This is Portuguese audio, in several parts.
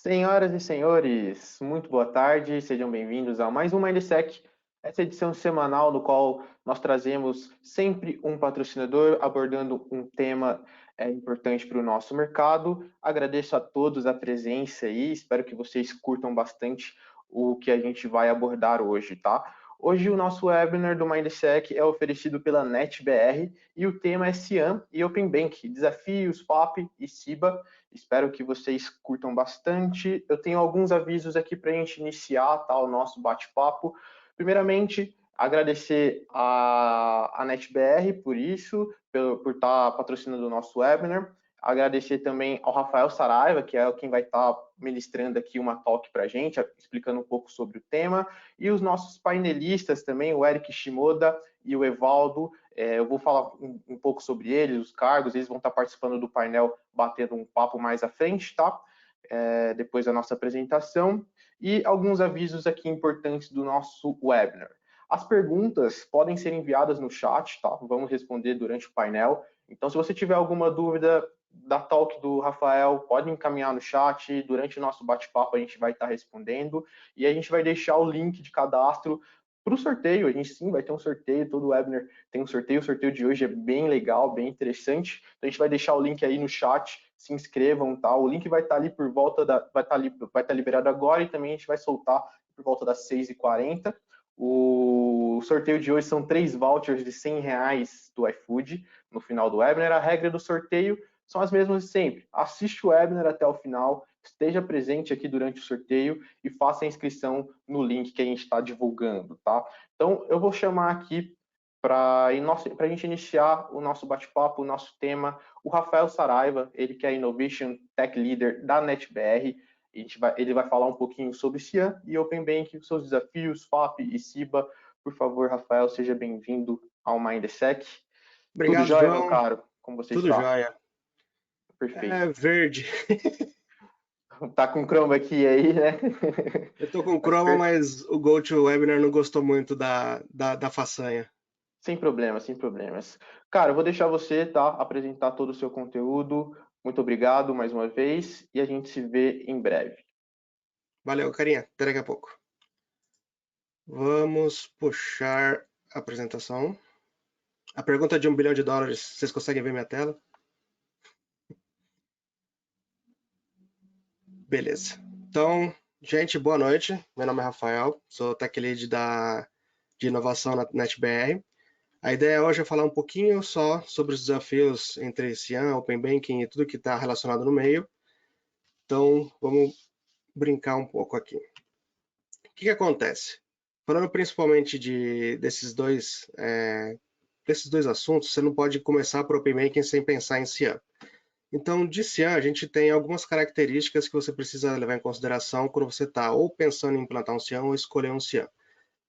Senhoras e senhores, muito boa tarde, sejam bem-vindos a mais um Mindsec, essa edição semanal no qual nós trazemos sempre um patrocinador abordando um tema importante para o nosso mercado. Agradeço a todos a presença aí, espero que vocês curtam bastante o que a gente vai abordar hoje, tá? Hoje o nosso webinar do Mindsec é oferecido pela NetBR e o tema é Cian e Open Bank, desafios, FAP e CIBA. Espero que vocês curtam bastante. Eu tenho alguns avisos aqui para a gente iniciar tá, o nosso bate-papo. Primeiramente, agradecer a NetBR por isso, por estar patrocinando o nosso webinar. Agradecer também ao Rafael Saraiva, que é quem vai estar ministrando aqui uma talk para a gente, explicando um pouco sobre o tema. E os nossos painelistas também, o Eric Shimoda e o Evaldo. Eu vou falar um pouco sobre eles, os cargos, eles vão estar participando do painel, batendo um papo mais à frente, tá? Depois da nossa apresentação. E alguns avisos aqui importantes do nosso webinar. As perguntas podem ser enviadas no chat, tá? Vamos responder durante o painel. Então, se você tiver alguma dúvida da talk do Rafael, pode encaminhar no chat. Durante o nosso bate-papo, a gente vai estar respondendo. E a gente vai deixar o link de cadastro para o sorteio. A gente sim vai ter um sorteio, todo webinar tem um sorteio. O sorteio de hoje é bem legal, bem interessante. Então, a gente vai deixar o link aí no chat. Se inscrevam, tá? O link vai estar ali por volta da... vai estar liberado agora e também a gente vai soltar por volta das 6h40. O sorteio de hoje são 3 vouchers de R$100 do iFood no final do webinar. A regra do sorteio são as mesmas de sempre. Assiste o webinar até o final, esteja presente aqui durante o sorteio e faça a inscrição no link que a gente está divulgando, tá? Então, eu vou chamar aqui para a gente iniciar o nosso bate-papo, o nosso tema, o Rafael Saraiva, ele que é Innovation Tech Leader da NetBR. Ele vai falar um pouquinho sobre Cian e Open Bank, seus desafios, FAP e CIBA. Por favor, Rafael, seja bem-vindo ao Mindsec. Tudo Obrigado, jóia, meu João. caro? Como você Tudo está? jóia. Perfeito. É verde. Tá com Chroma aqui aí, né? Eu tô com Mas Chroma, mas o GoToWebinar não gostou muito da façanha. sem problemas, sem problemas. Cara, eu vou deixar você, tá, apresentar todo o seu conteúdo. Muito obrigado mais uma vez e a gente se vê em breve. Valeu, carinha. Até daqui a pouco. Vamos puxar a apresentação. A pergunta de $1 bilhão, vocês conseguem ver minha tela? Beleza. Então, gente, boa noite. Meu nome é Rafael, sou Tech Lead de inovação na NetBR. A ideia hoje é falar um pouquinho só sobre os desafios entre Cian, Open Banking e tudo que está relacionado no meio. Então, vamos brincar um pouco aqui. O que acontece? Falando principalmente desses dois assuntos, você não pode começar por Open Banking sem pensar em Cian. Então, de Cian, a gente tem algumas características que você precisa levar em consideração quando você está ou pensando em implantar um Cian ou escolher um Cian.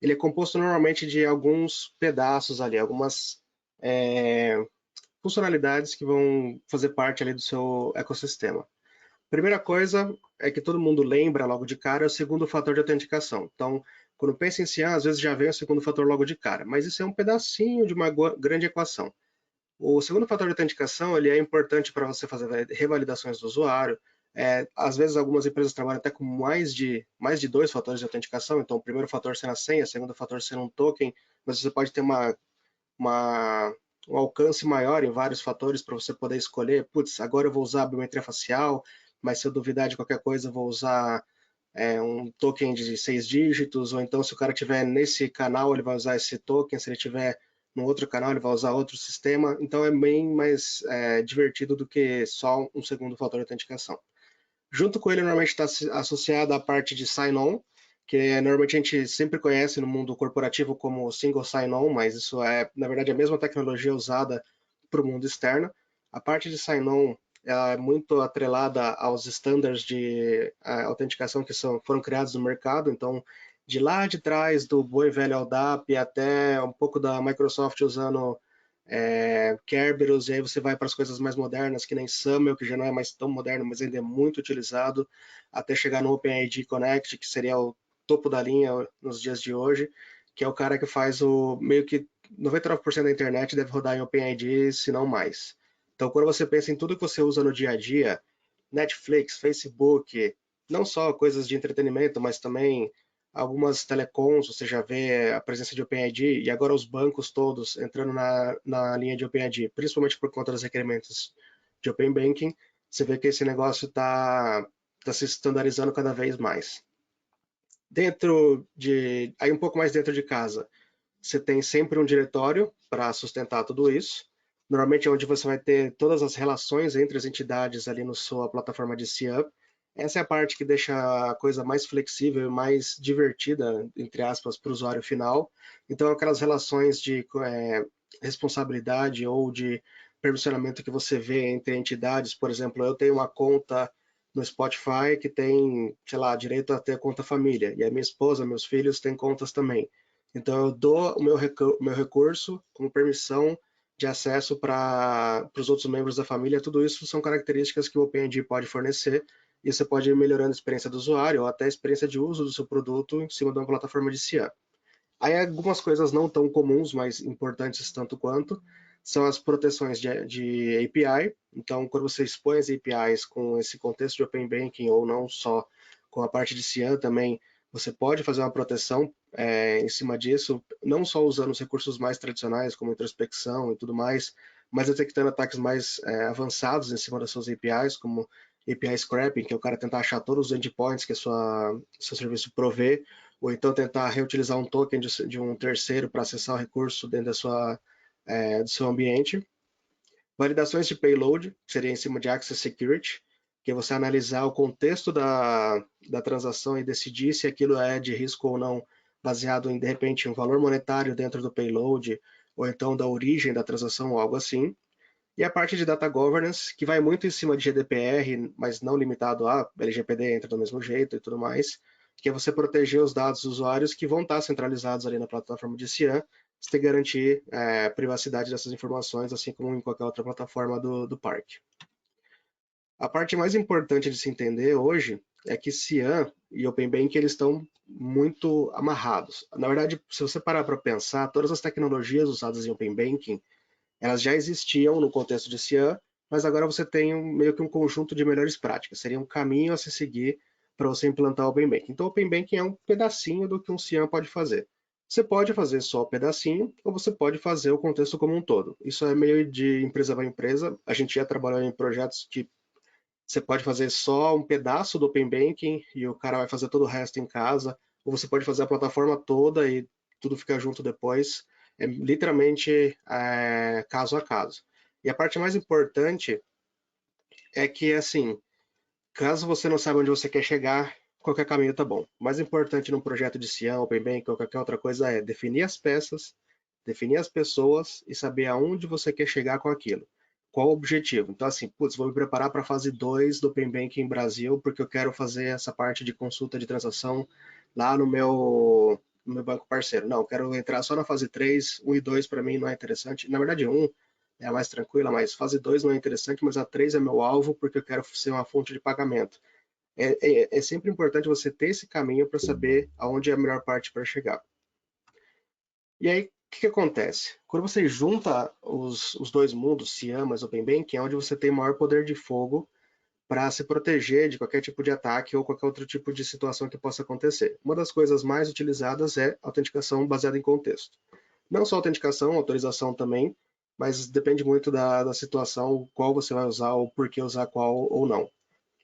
Ele é composto normalmente de alguns pedaços ali, algumas funcionalidades que vão fazer parte ali do seu ecossistema. Primeira coisa é que todo mundo lembra logo de cara é o segundo fator de autenticação. Então, quando pensa em Cian, às vezes já vem o segundo fator logo de cara, mas isso é um pedacinho de uma grande equação. O segundo fator de autenticação ele é importante para você fazer revalidações do usuário. Às vezes algumas empresas trabalham até com mais de 2 fatores de autenticação, então o primeiro fator sendo a senha, o segundo fator sendo um token, mas você pode ter um alcance maior em vários fatores para você poder escolher, putz, agora eu vou usar a biometria facial, mas se eu duvidar de qualquer coisa eu vou usar um token de 6 dígitos, ou então se o cara tiver nesse canal ele vai usar esse token, se ele tiver no outro canal ele vai usar outro sistema, então é bem mais divertido do que só um segundo fator de autenticação. Junto com ele normalmente está associada a parte de sign-on, que normalmente a gente sempre conhece no mundo corporativo como single sign-on, mas isso é, na verdade, a mesma tecnologia usada para o mundo externo. A parte de sign-on é muito atrelada aos estándares de autenticação que foram criados no mercado, então de lá de trás do bom e velho LDAP até um pouco da Microsoft usando Kerberos, e aí você vai para as coisas mais modernas, que nem SAML, que já não é mais tão moderno, mas ainda é muito utilizado, até chegar no OpenID Connect, que seria o topo da linha nos dias de hoje, que é o cara que faz meio que 99% da internet deve rodar em OpenID, se não mais. Então, quando você pensa em tudo que você usa no dia a dia, Netflix, Facebook, não só coisas de entretenimento, mas também algumas telecoms, você já vê a presença de OpenID, e agora os bancos todos entrando na linha de OpenID, principalmente por conta dos requerimentos de Open Banking, você vê que esse negócio tá se estandarizando cada vez mais. Aí um pouco mais dentro de casa, você tem sempre um diretório para sustentar tudo isso. Normalmente é onde você vai ter todas as relações entre as entidades ali na sua plataforma de CIAM. Essa é a parte que deixa a coisa mais flexível e mais divertida, entre aspas, para o usuário final. Então, aquelas relações de responsabilidade ou de permissionamento que você vê entre entidades, por exemplo, eu tenho uma conta no Spotify que tem, sei lá, direito a ter conta família, e a minha esposa, meus filhos têm contas também. Então, eu dou o meu recurso como permissão de acesso para os outros membros da família. Tudo isso são características que o OpenID pode fornecer e você pode ir melhorando a experiência do usuário ou até a experiência de uso do seu produto em cima de uma plataforma de CIAM. Aí algumas coisas não tão comuns, mas importantes tanto quanto, são as proteções de API. Então, quando você expõe as APIs com esse contexto de Open Banking ou não só com a parte de CIAM também, você pode fazer uma proteção em cima disso, não só usando os recursos mais tradicionais, como introspecção e tudo mais, mas detectando ataques mais avançados em cima das suas APIs, como API scrapping, que é o cara tentar achar todos os endpoints que seu serviço provê, ou então tentar reutilizar um token de um terceiro para acessar o recurso dentro do seu ambiente. Validações de payload, que seria em cima de Access Security, que é você analisar o contexto da transação e decidir se aquilo é de risco ou não, baseado em, de repente, um valor monetário dentro do payload, ou então da origem da transação ou algo assim. E a parte de Data Governance, que vai muito em cima de GDPR, mas não limitado a LGPD, entra do mesmo jeito e tudo mais, que é você proteger os dados dos usuários que vão estar centralizados ali na plataforma de CIAM, você garantir a privacidade dessas informações, assim como em qualquer outra plataforma do parque. A parte mais importante de se entender hoje é que CIAM e Open Banking eles estão muito amarrados. Na verdade, se você parar para pensar, todas as tecnologias usadas em Open Banking elas já existiam no contexto de CIAM, mas agora você tem meio que um conjunto de melhores práticas. Seria um caminho a se seguir para você implantar o Open Banking. Então, o Open Banking é um pedacinho do que um CIAM pode fazer. Você pode fazer só o pedacinho, ou você pode fazer o contexto como um todo. Isso é meio de empresa para empresa. A gente já trabalhou em projetos que você pode fazer só um pedaço do Open Banking e o cara vai fazer todo o resto em casa, ou você pode fazer a plataforma toda e tudo fica junto depois. É literalmente caso a caso. E a parte mais importante é que, assim, caso você não saiba onde você quer chegar, qualquer caminho tá bom. O mais importante num projeto de CIAM, Open Banking ou qualquer outra coisa é definir as peças, definir as pessoas e saber aonde você quer chegar com aquilo. Qual o objetivo? Então, assim, putz, vou me preparar para a fase 2 do Open Banking Brasil, porque eu quero fazer essa parte de consulta de transação lá no meu banco parceiro. Não, eu quero entrar só na fase 3, 1 e 2 para mim não é interessante. Na verdade, 1 é a mais tranquila, mas fase 2 não é interessante, mas a 3 é meu alvo porque eu quero ser uma fonte de pagamento. É sempre importante você ter esse caminho para saber aonde é a melhor parte para chegar. E aí, o que acontece? Quando você junta os dois mundos, CIAM e Open Banking, é onde você tem maior poder de fogo para se proteger de qualquer tipo de ataque ou qualquer outro tipo de situação que possa acontecer. Uma das coisas mais utilizadas é autenticação baseada em contexto. Não só autenticação, autorização também, mas depende muito da situação, qual você vai usar ou por que usar qual ou não.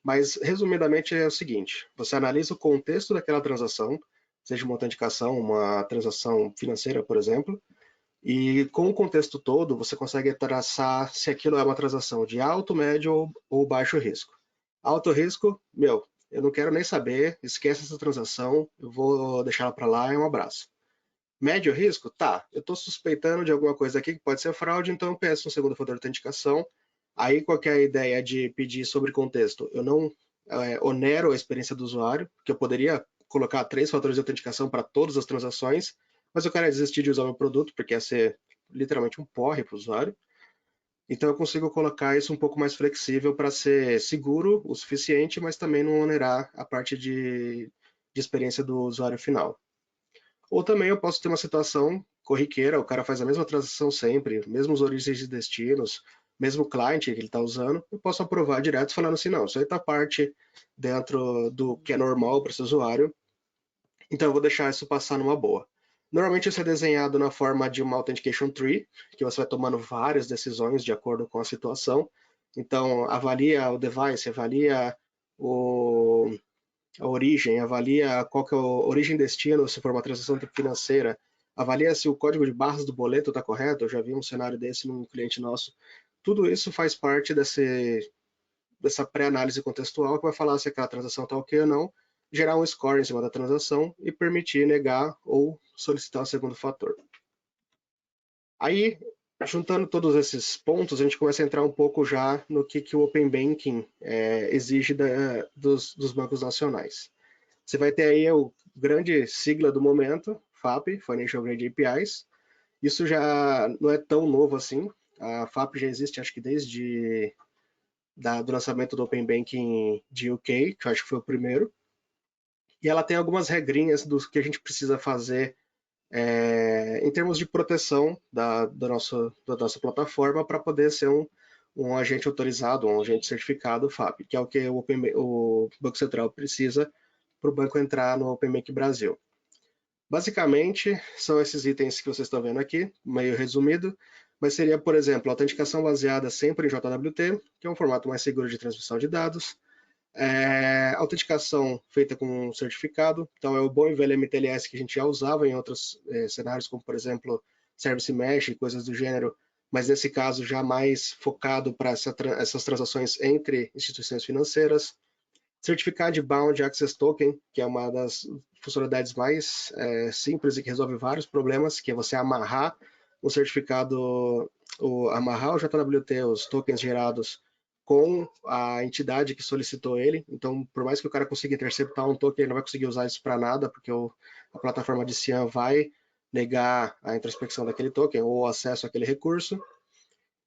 Mas, resumidamente, é o seguinte: você analisa o contexto daquela transação, seja uma autenticação, uma transação financeira, por exemplo, e com o contexto todo, você consegue traçar se aquilo é uma transação de alto, médio ou baixo risco. Alto risco, meu, eu não quero nem saber, esquece essa transação, eu vou deixar ela para lá e um abraço. Médio risco? Tá, eu estou suspeitando de alguma coisa aqui que pode ser fraude, então eu peço um segundo fator de autenticação. Aí qualquer ideia de pedir sobre contexto, eu não onero a experiência do usuário, porque eu poderia colocar 3 fatores de autenticação para todas as transações, mas eu quero desistir de usar o meu produto, porque ia ser literalmente um porre para o usuário. Então eu consigo colocar isso um pouco mais flexível para ser seguro o suficiente, mas também não onerar a parte de experiência do usuário final. Ou também eu posso ter uma situação corriqueira, o cara faz a mesma transação sempre, mesmos origens e destinos, mesmo o client que ele está usando, eu posso aprovar direto falando assim, não, isso aí está parte dentro do que é normal para esse usuário, então eu vou deixar isso passar numa boa. Normalmente isso é desenhado na forma de uma Authentication Tree, que você vai tomando várias decisões de acordo com a situação. Então, avalia o device, avalia o, a origem, avalia qual que é a origem e destino, se for uma transação financeira, avalia se o código de barras do boleto está correto, eu já vi um cenário desse num cliente nosso. Tudo isso faz parte dessa pré-análise contextual que vai falar se aquela transação está ok ou não, gerar um score em cima da transação e permitir negar ou solicitar o segundo fator. Aí, juntando todos esses pontos, a gente começa a entrar um pouco já no que o Open Banking exige dos bancos nacionais. Você vai ter aí o grande sigla do momento, FAP, Financial Grade APIs. Isso já não é tão novo assim. A FAP já existe, acho que desde do lançamento do Open Banking de UK, que eu acho que foi o primeiro. E ela tem algumas regrinhas do que a gente precisa fazer em termos de proteção da nossa plataforma para poder ser um agente autorizado, um agente certificado FAP, que é o que o Banco Central precisa para o banco entrar no Open Bank Brasil. Basicamente, são esses itens que vocês estão vendo aqui, meio resumido, mas seria, por exemplo, autenticação baseada sempre em JWT, que é um formato mais seguro de transmissão de dados, autenticação feita com um certificado, então é o bom e velho MTLS que a gente já usava em outros cenários, como por exemplo Service Mesh e coisas do gênero, mas nesse caso já mais focado para essas transações entre instituições financeiras. Certificado de Bound Access Token, que é uma das funcionalidades mais simples e que resolve vários problemas, que é você amarrar o certificado, amarrar o JWT, os tokens gerados, com a entidade que solicitou ele. Então, por mais que o cara consiga interceptar um token, ele não vai conseguir usar isso para nada, porque a plataforma de Cian vai negar a introspecção daquele token ou o acesso àquele recurso.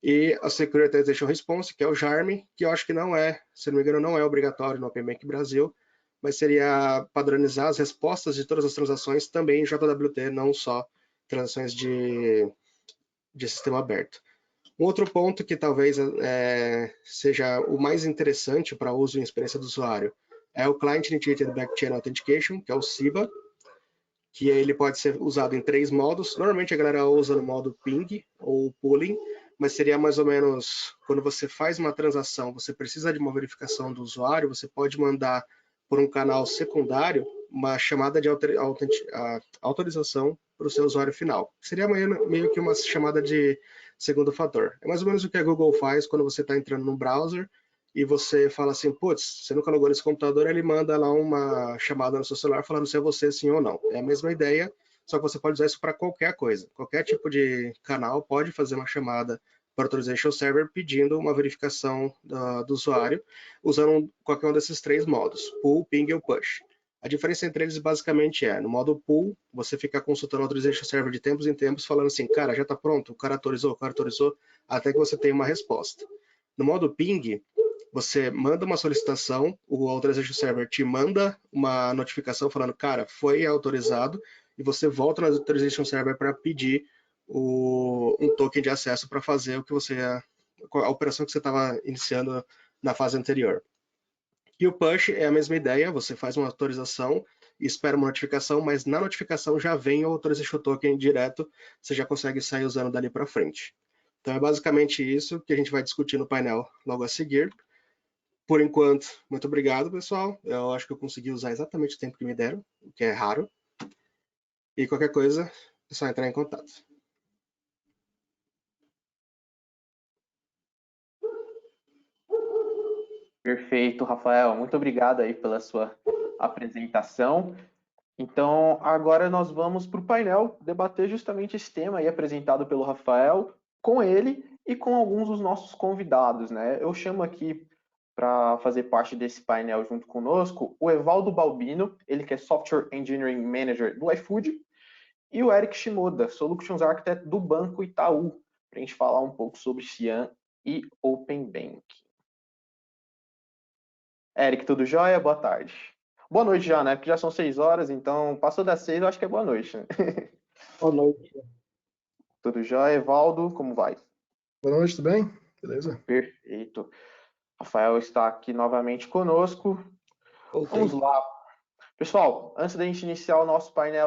E a Securitization Response, que é o JARM, que eu acho que não é, se não me engano, não é obrigatório no Open Bank Brasil, mas seria padronizar as respostas de todas as transações também em JWT, não só transações de sistema aberto. Um outro ponto que talvez seja o mais interessante para uso e experiência do usuário é o Client Initiated Backchain Authentication, que é o CIBA, que ele pode ser usado em 3 modos. Normalmente a galera usa no modo ping ou pooling, mas seria mais ou menos quando você faz uma transação, você precisa de uma verificação do usuário, você pode mandar por um canal secundário uma chamada de autorização para o seu usuário final. Seria meio que uma chamada de segundo fator. É mais ou menos o que a Google faz quando você está entrando no browser e você fala assim, putz, você nunca logou nesse computador, ele manda lá uma chamada no seu celular falando se é você sim ou não. É a mesma ideia, só que você pode usar isso para qualquer coisa. Qualquer tipo de canal pode fazer uma chamada para o Authorization Server pedindo uma verificação do usuário, usando qualquer um desses 3 modos, pull, ping ou push. A diferença entre eles basicamente no modo pull, você fica consultando o Authorization Server de tempos em tempos, falando assim, cara, já está pronto, o cara autorizou, até que você tenha uma resposta. No modo ping, você manda uma solicitação, o Authorization Server te manda uma notificação falando, cara, foi autorizado, e você volta no Authorization Server para pedir um token de acesso para fazer a operação que você estava iniciando na fase anterior. E o push é a mesma ideia, você faz uma autorização e espera uma notificação, mas na notificação já vem o Authorization Token direto, você já consegue sair usando dali para frente. Então é basicamente isso que a gente vai discutir no painel logo a seguir. Por enquanto, muito obrigado, pessoal. Eu acho que eu consegui usar exatamente o tempo que me deram, o que é raro. E qualquer coisa, é só entrar em contato. Perfeito, Rafael. Muito obrigado aí pela sua apresentação. Então, agora nós vamos para o painel debater justamente esse tema aí apresentado pelo Rafael, com ele e com alguns dos nossos convidados, né? Eu chamo aqui para fazer parte desse painel junto conosco o Evaldo Balbino, ele que é Software Engineering Manager do iFood, e o Eric Shimoda, Solutions Architect do Banco Itaú, para a gente falar um pouco sobre Cian e Open Banking. Eric, tudo jóia? Boa tarde. Boa noite já, né? Porque já são 6 horas, então passou das 6, eu acho que é boa noite. Né? Boa noite. Tudo jóia? Evaldo, como vai? Boa noite, tudo bem? Beleza? Perfeito. Rafael está aqui novamente conosco. Voltei. Vamos lá. Pessoal, antes da gente iniciar o nosso painel